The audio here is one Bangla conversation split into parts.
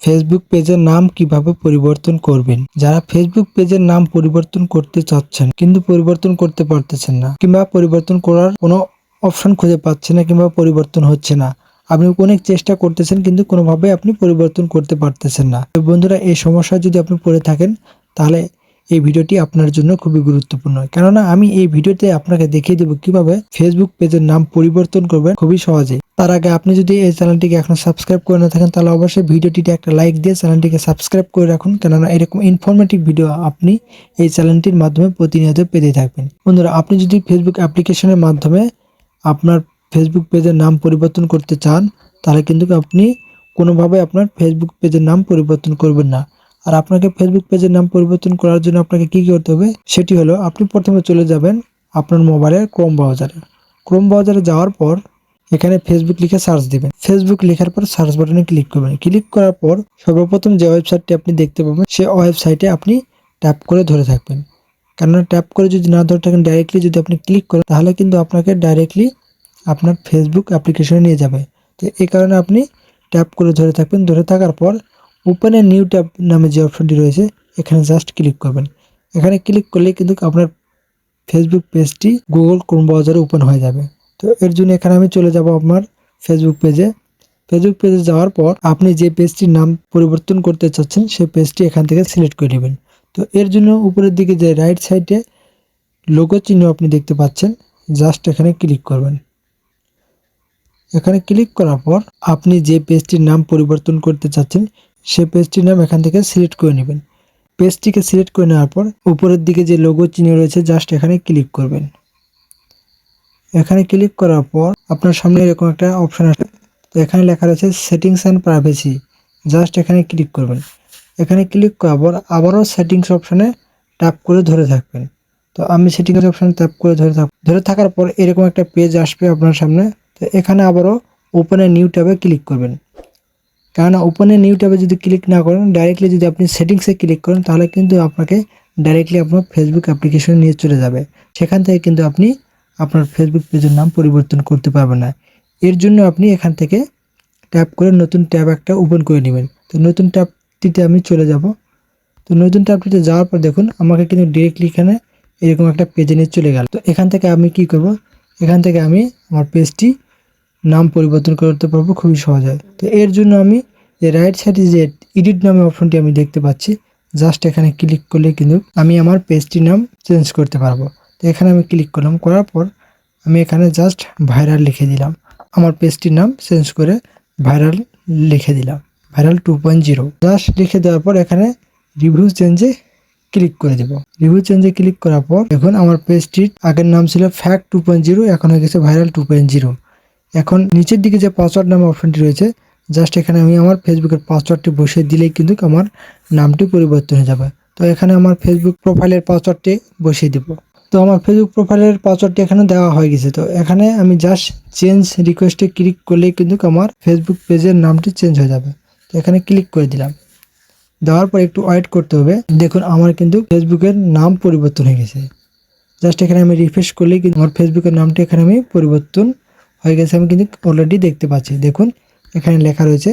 ফেসবুক পেজের নাম কিভাবে পরিবর্তন করবেন। যারা ফেসবুক পেজের নাম পরিবর্তন করতে চাচ্ছেন কিন্তু পরিবর্তন করতে পারতেছেন না, কিংবা পরিবর্তন করার কোনো অপশন খুঁজে পাচ্ছেন না, কিংবা পরিবর্তন হচ্ছে না, আপনি অনেক চেষ্টা করতেছেন কিন্তু কোনোভাবে আপনি পরিবর্তন করতে পারতেছেন না। তো বন্ধুরা, এই সমস্যা যদি আপনি পড়ে থাকেন তাহলে এই ভিডিওটি আপনার জন্য খুবই গুরুত্বপূর্ণ, কেননা আমি এই ভিডিওতে আপনাকে দেখিয়ে দেবো কিভাবে ফেসবুক পেজের নাম পরিবর্তন করবেন খুবই সহজে। তার আগে আপনি যদি এই চ্যানেলটিকে এখনো সাবস্ক্রাইব করে না থাকেন তাহলে অবশ্যই ভিডিওটিতে একটা লাইক দিয়ে চ্যানেলটিকে সাবস্ক্রাইব করে রাখুন, কেননা এরকম ইনফরমেটিভ ভিডিও আপনি এই চ্যানেলটির মাধ্যমে প্রতিনিয়ত পেতে থাকবেন। বন্ধুরা, আপনি যদি ফেসবুক অ্যাপ্লিকেশনের মাধ্যমে আপনার ফেসবুক পেজের নাম পরিবর্তন করতে চান তাহলে কিন্তু আপনি কোনোভাবে আপনার ফেসবুক পেজের নাম পরিবর্তন করবেন না। আর আপনাকে ফেসবুক পেজের নাম পরিবর্তন করার জন্য আপনাকে কি করতে হবে সেটি হলো, আপনি প্রথমে চলে যাবেন আপনার মোবাইলের ক্রোম ব্রাউজারে যাওয়ার পর এখানে ফেসবুক লিখে সার্চ দিবেন। ফেসবুক লেখার পর সার্চ বাটনে ক্লিক করবেন। ক্লিক করার পর সর্বপ্রথম যে ওয়েবসাইটটি আপনি দেখতে পাবেন সেই ওয়েবসাইটে আপনি ট্যাপ করে ধরে থাকবেন, কেননা ট্যাপ করে যদি না ধরে থাকেন ডাইরেক্টলি যদি আপনি ক্লিক করেন তাহলে কিন্তু আপনাকে ডাইরেক্টলি আপনার ফেসবুক অ্যাপ্লিকেশনে নিয়ে যাবে। তো এই কারণে আপনি ট্যাপ করে ধরে থাকবেন। ধরে থাকার পর ওপেন এ নিউ ট্যাব নামে যে অপশনটি রয়েছে এখানে জাস্ট ক্লিক করবেন। এখানে ক্লিক করলে কিন্তু আপনার ফেসবুক পেজটি গুগল ক্রোম ব্রাউজারে ওপেন হয়ে যাবে। তো এর জন্য এখানে আমি চলে যাব আমার ফেসবুক পেজে যাওয়ার পর আপনি যে পেজটির নাম পরিবর্তন করতে চাচ্ছেন সেই পেজটি এখান থেকে সিলেক্ট করে নেবেন। তো এর জন্য উপরের দিকে যে রাইট সাইডে লোগো চিহ্ন আপনি দেখতে পাচ্ছেন, জাস্ট এখানে ক্লিক করবেন। এখানে ক্লিক করার পর আপনি যে পেজটির নাম পরিবর্তন করতে চাচ্ছেন সেই পেজটির নাম এখান থেকে সিলেক্ট করে নেবেন। পেজটিকে সিলেক্ট করে নেওয়ার পর উপরের দিকে যে লোগো চিহ্ন রয়েছে জাস্ট এখানে ক্লিক করবেন। এখানে ক্লিক করার পর আপনার সামনে এরকম একটা অপশন আসবে। তো এখানে লেখা রয়েছে সেটিংস অ্যান্ড প্রাইভেসি, জাস্ট এখানে ক্লিক করবেন। এখানে ক্লিক করার পর আবারও সেটিংস অপশনে ট্যাপ করে ধরে থাকবেন। তো আমি সেটিংস অপশনে ট্যাপ করে ধরে থাকার পর এরকম একটা পেজ আসবে আপনার সামনে। তো এখানে আবারও ওপেন এ নিউ ট্যাবে ক্লিক করবেন, কারণ ওপেন এ নিউ ট্যাবে যদি ক্লিক না করেন ডাইরেক্টলি যদি আপনি সেটিংসে ক্লিক করেন তাহলে কিন্তু আপনাকে ডাইরেক্টলি আপনার ফেসবুক অ্যাপ্লিকেশনে নিয়ে চলে যাবে। সেখান থেকে কিন্তু আপনি আপনার ফেসবুক পেজের নাম পরিবর্তন করতে পারবেন না। এর জন্য আপনি এখান থেকে ট্যাপ করে নতুন ট্যাব একটা ওপেন করে নেবেন। তো নতুন ট্যাবটিতে আমি চলে যাব। তো নতুন ট্যাবটিতে যাওয়ার পর দেখুন আমাকে কিন্তু ডিরেক্টলি এখানে এরকম একটা পেজে নিয়ে চলে গেল। তো এখান থেকে আমি কি করব, এখান থেকে আমি আমার পেজটি নাম পরিবর্তন করতে পারবো খুবই সহজে। তো এর জন্য আমি যে রাইট সাইডে যে এডিট নামে অপশনটি আমি দেখতে পাচ্ছি, জাস্ট এখানে ক্লিক করলে কিন্তু আমি আমার পেজটির নাম চেঞ্জ করতে পারবো। তো এখানে আমি ক্লিক করলাম, করার পর আমি এখানে জাস্ট ভাইরাল লিখে দিলাম। আমার পেজটির নাম চেঞ্জ করে ভাইরাল লিখে দিলাম, ভাইরাল 2.0 জাস্ট লিখে দেওয়ার পর এখানে রিভিউ চেঞ্জে ক্লিক করে দেব। রিভিউ চেঞ্জে ক্লিক করার পর এখন আমার পেজটির আগের নাম ছিল ফ্যাক্ট 2.0, এখন হয়ে গেছে ভাইরাল 2.0। এখন নিচের দিকে যে পাসওয়ার্ড নামে অপশনটি রয়েছে জাস্ট এখানে আমি আমার ফেসবুকের পাসওয়ার্ডটি বসিয়ে দিলেই কিন্তু আমার নামটি পরিবর্তন হয়ে যাবে। তো এখানে আমার ফেসবুক প্রোফাইলের পাসওয়ার্ডটি বসিয়ে দেব। তো আমার ফেসবুক প্রোফাইলের পাসওয়ার্ডটি এখানে দেওয়া হয়ে গেছে। তো এখানে আমি জাস্ট চেঞ্জ রিকোয়েস্টে ক্লিক করলেই কিন্তু আমার ফেসবুক পেজের নামটি চেঞ্জ হয়ে যাবে। তো এখানে ক্লিক করে দিলাম। দেওয়ার পর একটু ওয়েট করতে হবে। দেখুন আমার কিন্তু ফেসবুকের নাম পরিবর্তন হয়ে গেছে। জাস্ট এখানে আমি রিফ্রেশ করলেই কিন্তু আমার ফেসবুকের নামটি এখানে আমি পরিবর্তন হয়ে গেছে, আমি কিন্তু অলরেডি দেখতে পাচ্ছি। দেখুন এখানে লেখা রয়েছে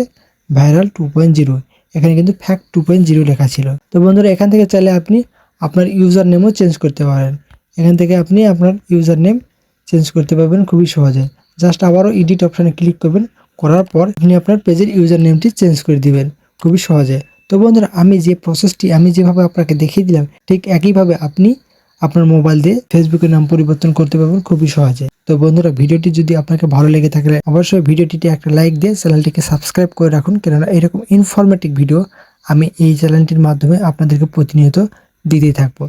ভাইরাল 2.0, এখানে কিন্তু ফ্যাক্ট 2.0 লেখা ছিল। তো বন্ধুরা, এখান থেকে চাইলে আপনি আপনার ইউজার নেমও চেঞ্জ করতে পারেন। এখান থেকে আপনি আপনার ইউজার নেম চেঞ্জ করতে পারবেন খুবই সহজে। জাস্ট আবারও এডিট অপশানে ক্লিক করবেন, করার পর আপনি আপনার পেজের ইউজার নেমটি চেঞ্জ করে দিবেন খুবই সহজে। তো বন্ধুরা, আমি যে প্রসেসটি আমি যেভাবে আপনাকে দেখিয়ে দিলাম ঠিক একইভাবে আপনি আপনার মোবাইল দিয়ে ফেসবুকের নাম পরিবর্তন করতে পারবেন খুবই সহজে। তো বন্ধুরা, ভিডিওটি যদি আপনাকে ভালো লেগে থাকলে অবশ্যই ভিডিওটিতে একটা লাইক দিয়ে চ্যানেলটিকে সাবস্ক্রাইব করে রাখুন, কেননা এরকম ইনফরমেটিভ ভিডিও আমি এই চ্যানেলটির মাধ্যমে আপনাদেরকে প্রতিনিয়ত দিতেই থাকবো।